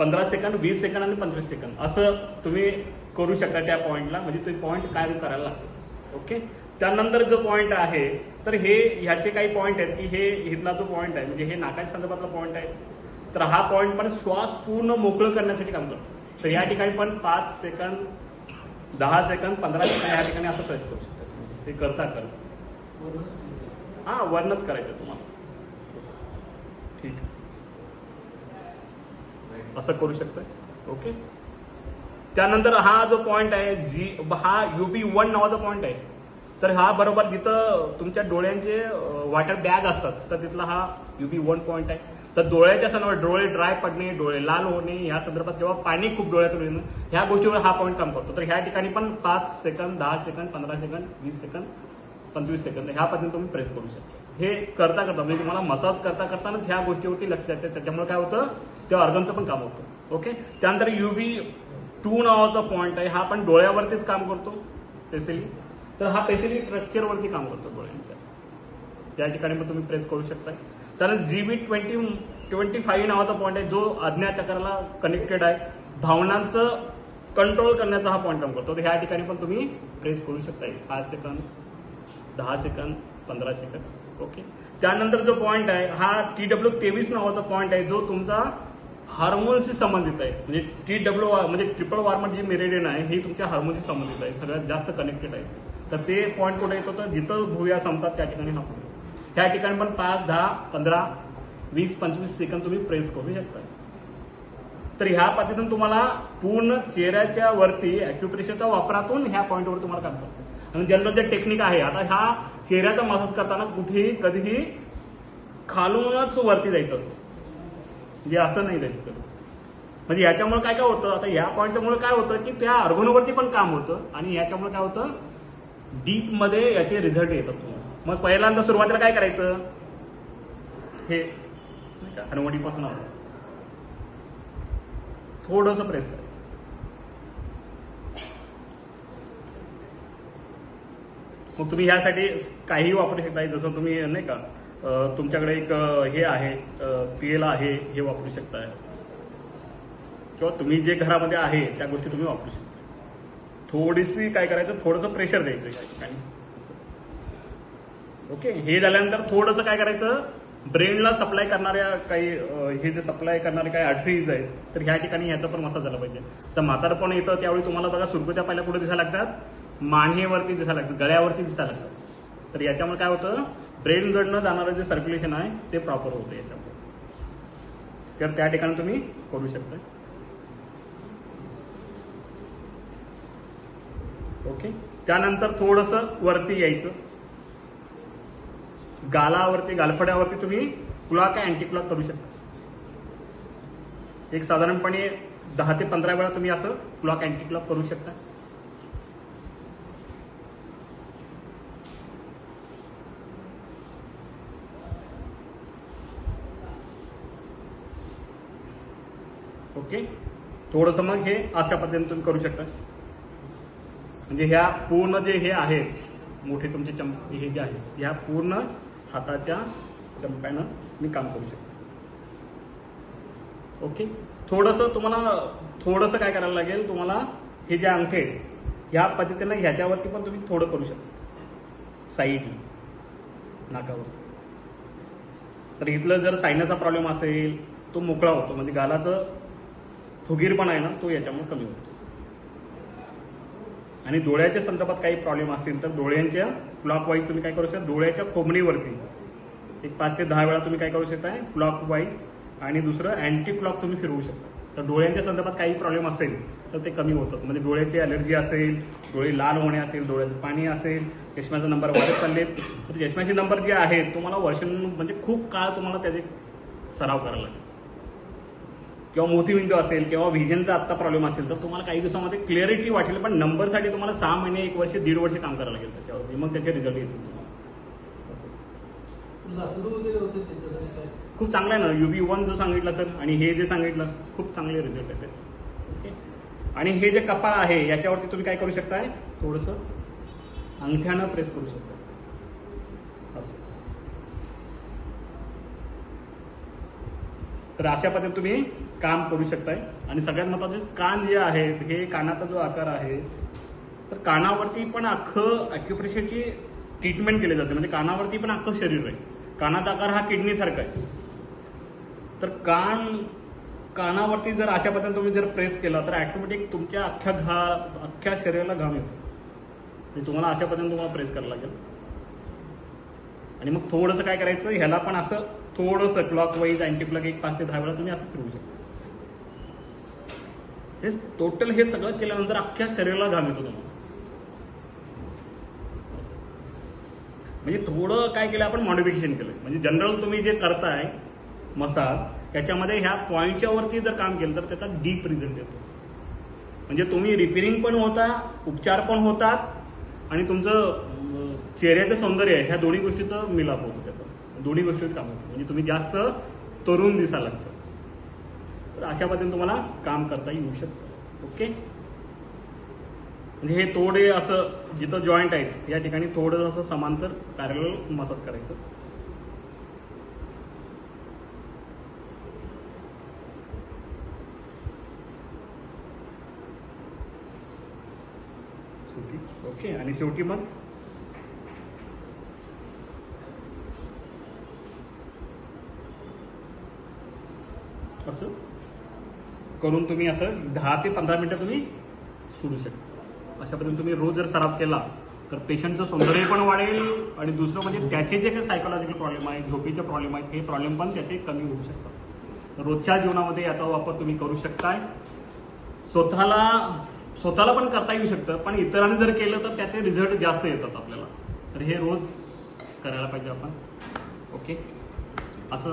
15 second, 20 second आणि 25 second असं तुम्ही करू शकता त्या पॉईंटला, म्हणजे ते पॉईंट कायम करायला लागतो. ओके. त्यानंतर जो पॉईंट आहे तर हे ह्याचे काही पॉईंट आहेत की हे इथला जो पॉईंट आहे म्हणजे हे नाकाच्या संदर्भातला पॉईंट आहे, तर हा पॉईंट पण श्वास पूर्ण मोकळं करण्यासाठी काम करतो. तर या ठिकाणी पण 5 सेकंद, 10 सेकंद, 15 सेकंद या ठिकाणी असं प्रेस करू शकता तुम्ही. ते करता हा वरनच करायचं तुम्हाला. ठीक असं करू शकता. ओके. त्यानंतर हा जो पॉईंट आहे हा UB1 नावाचा पॉईंट आहे. तर हा बरोबर जिथं तुमच्या डोळ्यांचे वॉटर बॅग असतात तर तिथला हा UB1 पॉईंट आहे. तर डोळ्याच्या संदर्भात डोळे ड्राय पडणे, डोळे लाल होणे या संदर्भात किंवा पाणी खूप डोळ्यातून येणं ह्या गोष्टीवर हा पॉईंट काम करतो. तर ह्या ठिकाणी पण 5 second, 10 second, 15 second, 20 second, 25 second ह्या पद्धतीने तुम्ही प्रेस करू शकता. हे करता करता म्हणजे तुम्हाला मसाज करता करतानाच ह्या गोष्टीवरती लक्ष द्यायचं. त्याच्यामुळे काय होतं त्या ऑर्गनचं पण काम होतं. ओके. त्यानंतर UB2 नावाचा पॉईंट आहे. हा पण डोळ्यावरतीच काम करतो स्पेशली. तर हा स्पेशली स्ट्रक्चरवरती काम करतो डोळ्यांच्या. या ठिकाणी पण तुम्ही प्रेस करू शकता. त्यानंतर GB25 नावाचा पॉईंट आहे जो आज्ञाचक्राला कनेक्टेड आहे. भावनांचं कंट्रोल करण्याचा हा पॉईंट काम करतो. तर ह्या ठिकाणी पण तुम्ही प्रेस करू शकता. 5 सेकंद, 10 सेकंद, 15 सेकंद. ओके. त्यानंतर जो पॉईंट आहे हा TW23 नावाचा पॉईंट आहे जो तुमचा हार्मोनशी संबंधित आहे. म्हणजे TW म्हणजे ट्रिपल वार्मर जी मेरिडियन आहे ही तुमच्या हार्मोनशी संबंधित आहे, सगळ्यात जास्त कनेक्टेड आहे. तर ते पॉईंट कुठे येतो तर जिथं भुवया संपतात त्या ठिकाणी हा पॉईंट. त्या ठिकाणी पण 5, 10, 15, 20, 25 सेकंद तुम्ही प्रेस करू शकता. तर ह्या पद्धतीने तुम्हाला पूर्ण चेहऱ्याच्या वरती अॅक्युप्रेशरच्या वापरातून ह्या पॉईंटवर तुम्हाला काम करतो. आणि जनरल जे टेक्निक आहे आता ह्या चेहऱ्याचा मसाज करताना कुठेही कधीही खालूनच वरती जायचं असतं, म्हणजे असं नाही जायचं कधी. म्हणजे याच्यामुळे काय काय होतं आता या पॉईंटच्यामुळे काय होतं की त्या ऑर्गनवरती पण काम होतं आणि याच्यामुळे काय होतं डीप मध्ये याचे रिझल्ट येतात तुम्हाला. मग पहिल्यांदा सुरुवातीला काय करायचं हे हनुवटीपासून असं थोडंसं प्रेस करायचं. मग तुम्ही ह्यासाठी काही वापरू शकता. जसं तुम्ही नाही का तुमच्याकडे एक हे आहे तेल आहे हे वापरू शकताय किंवा तुम्ही जे घरामध्ये आहे त्या गोष्टी तुम्ही वापरू शकता. थोडीशी काय करायचं थोडंसं प्रेशर द्यायचं या ठिकाणी. ओके. हे झाल्यानंतर थोडंसं काय करायचं ब्रेनला सप्लाय करणाऱ्या काही हे जे सप्लाय करणारे काही आर्टरीज आहेत तर ह्या ठिकाणी ह्याचा पण मसाज झाला पाहिजे. तर म्हातारपण येतं त्यावेळी तुम्हाला बघा सुरकुत्या पहिल्या कुठे दिसायला लागतात, मानेवरती दिसायला लागतात, गळ्यावरती दिसायला लागतात. तर याच्यामुळे काय होतं ब्रेनकडनं जाणारं जे सर्क्युलेशन आहे ते प्रॉपर होतं याच्यामुळे. तर त्या ठिकाणी तुम्ही करू शकता. ओके. त्यानंतर थोडंसं वरती यायचं, गालावरती गालफड्यावरती तुम्ही क्लॉक अँटी क्लॉक करू शकता. एक साधारणपणे 10 ते 15 वेळा तुम्ही असं क्लॉक अँटी क्लॉक करू शकता. ओके. थोडंसं मग हे अशा पद्धतीने तुम्ही करू शकता. म्हणजे ह्या पूर्ण जे हे आहेत मोठे तुमचे हे जे आहे ह्या पूर्ण हाताच्या चंप्यानं मी काम करू शकतो. ओके. थोडंसं तुम्हाला थोडंसं काय करायला लागेल तुम्हाला हे जे अंगठे ह्या पद्धतीनं ह्याच्यावरती पण तुम्ही थोडं करू शकता साईड नाकावरती. तर इथलं जर सायनसचा प्रॉब्लेम असेल तो मोकळा होतो, म्हणजे गालाचं फुगीरपणा आहे ना तो याच्यामुळे कमी होतो. आणि डोळ्याच्या संदर्भात काही प्रॉब्लेम असेल तर डोळ्यांच्या क्लॉक वाईज तुम्ही काय करू शकता डोळ्याच्या खोबणीवरती एक 5 ते 10 वेळा तुम्ही काय करू शकता क्लॉक वाईज, आणि दुसरं अँटी क्लॉक तुम्ही फिरवू शकता. तर डोळ्यांच्या संदर्भात काही प्रॉब्लेम असेल तर ते कमी होतात. म्हणजे डोळ्याची अलर्जी असेल, डोळे लाल होणे असेल, डोळ्यात पाणी असेल, चष्म्याचा नंबर वाढत चालले तर चष्म्याचे नंबर जे आहेत तुम्हाला वर्ष म्हणजे खूप काळ तुम्हाला त्याचे सराव करायला लागेल. किंवा मोतीबिंदू असेल किंवा व्हिजनचा आत्ता प्रॉब्लेम असेल तर तुम्हाला काही दिवसामध्ये क्लिअरिटी वाटेल, पण नंबरसाठी तुम्हाला 6 महिने 1 वर्ष 1.5 वर्ष काम करायला लागेल त्याच्यावरती, मग त्याचे रिझल्ट येतील तुम्हाला. खूप चांगला आहे ना UB1 जो सांगितलं सर आणि हे जे सांगितलं खूप चांगले रिझल्ट आहे त्याचे. ओके. आणि हे जे कपाळ आहे याच्यावरती तुम्ही काय करू शकताय थोडंसं अंगठ्यानं प्रेस करू शकता असं. तर अशा पद्धतीने तुम्ही काम करू शकताय. आणि सगळ्यात महत्त्वाचे कान जे आहेत, हे कानाचा जो आकार आहे, तर कानावरती पण अख्खं ॲक्युप्रेशरची ट्रीटमेंट केली जाते. म्हणजे कानावरती पण अख्खं शरीर आहे. कानाचा आकार हा किडनीसारखा आहे. तर कानावरती जर अशा पद्धतीने तुम्ही जर प्रेस केला तर ॲटोमॅटिक तुमच्या अख्ख्या शरीराला घाम येतो. म्हणजे तुम्हाला अशा पद्धतीने तुम्हाला प्रेस करायला लागेल. आणि मग थोडंसं काय करायचं, ह्याला पण असं थोडंसं क्लॉकवाईज अँटी क्लॉक 5 ते 10 वेळा तुम्ही असं फिरवू शकता. हे टोटल हे सगळं केल्यानंतर अख्ख्या शरीराला घाम येतो तुम्हाला. म्हणजे थोडं काय केलं आपण, मॉडिफिकेशन केलं. म्हणजे जनरल तुम्ही जे करताय मसाज, त्याच्यामध्ये ह्या पॉईंटच्या वरती जर काम केलं तर त्याचा डीप रिझल्ट येतो. म्हणजे तुम्ही रिपेअरिंग पण होता, उपचार पण होतात आणि तुमचं चेहऱ्याचं सौंदर्य आहे, ह्या दोन्ही गोष्टीचं मिलाप होतो. त्याचं दोन्ही गोष्टीचं काम होतं. म्हणजे तुम्ही जास्त तरुण दिसायला लागतं. तर अशा पद्धतीने तुम्हाला काम करता येऊ शकतं. ओके. म्हणजे हे थोडे असं जिथं जॉईंट आहेत या ठिकाणी थोडं असं समांतर पॅरलल मसाज करायचं. ओके. आणि शेवटी मग असं करून तुम्ही असं 10 ते 15 मिनिटं तुम्ही सोडू शकता. अशा पद्धतीने तुम्ही रोज जर सराव केला तर पेशंटचं सौंदर्य पण वाढेल आणि दुसरं म्हणजे त्याचे जे काही सायकोलॉजिकल प्रॉब्लेम आहेत, झोपेचे प्रॉब्लेम आहेत, हे प्रॉब्लेम पण त्याचे कमी होऊ शकतात. तर रोजच्या जीवनामध्ये याचा वापर तुम्ही करू शकताय. स्वतःला पण करता येऊ शकतं, पण इतरांनी जर केलं तर त्याचे रिझल्ट जास्त येतात आपल्याला. तर हे रोज करायला पाहिजे आपण. ओके. असं